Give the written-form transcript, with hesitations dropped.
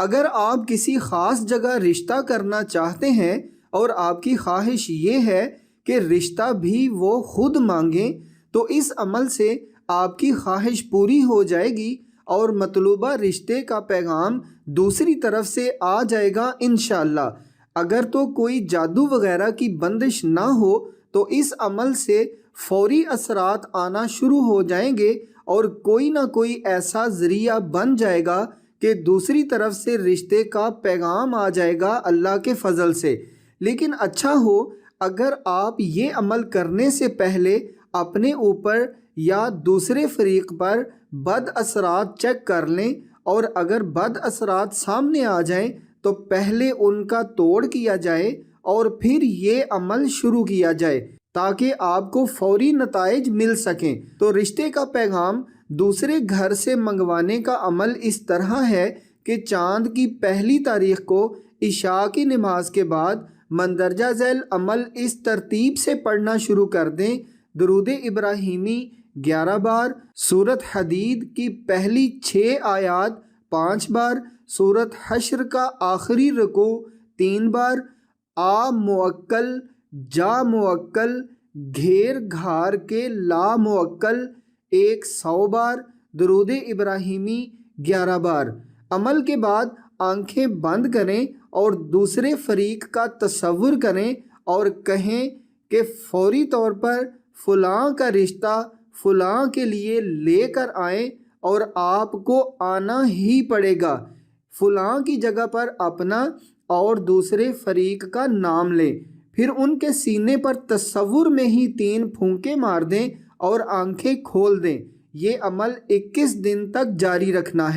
اگر آپ کسی خاص جگہ رشتہ کرنا چاہتے ہیں اور آپ کی خواہش یہ ہے کہ رشتہ بھی وہ خود مانگیں، تو اس عمل سے آپ کی خواہش پوری ہو جائے گی اور مطلوبہ رشتے کا پیغام دوسری طرف سے آ جائے گا انشاءاللہ۔ اگر تو کوئی جادو وغیرہ کی بندش نہ ہو تو اس عمل سے فوری اثرات آنا شروع ہو جائیں گے اور کوئی نہ کوئی ایسا ذریعہ بن جائے گا کہ دوسری طرف سے رشتے کا پیغام آ جائے گا اللہ کے فضل سے۔ لیکن اچھا ہو اگر آپ یہ عمل کرنے سے پہلے اپنے اوپر یا دوسرے فریق پر بد اثرات چیک کر لیں، اور اگر بد اثرات سامنے آ جائیں تو پہلے ان کا توڑ کیا جائے اور پھر یہ عمل شروع کیا جائے تاکہ آپ کو فوری نتائج مل سکیں۔ تو رشتے کا پیغام دوسرے گھر سے منگوانے کا عمل اس طرح ہے کہ چاند کی پہلی تاریخ کو عشاء کی نماز کے بعد مندرجہ ذیل عمل اس ترتیب سے پڑھنا شروع کر دیں: درود ابراہیمی 11 بار، سورۃ حدید کی پہلی 6 آیات 5 بار، سورۃ حشر کا آخری رکوع 3 بار، آ موکل جا موکل گھیر گھار کے لا موکل 100 بار، درود ابراہیمی 11 بار۔ عمل کے بعد آنکھیں بند کریں اور دوسرے فریق کا تصور کریں اور کہیں کہ فوری طور پر فلاں کا رشتہ فلاں کے لیے لے کر آئیں اور آپ کو آنا ہی پڑے گا۔ فلاں کی جگہ پر اپنا اور دوسرے فریق کا نام لیں، پھر ان کے سینے پر تصور میں ہی 3 پھونکے مار دیں اور آنکھیں کھول دیں۔ یہ عمل 21 دن تک جاری رکھنا ہے۔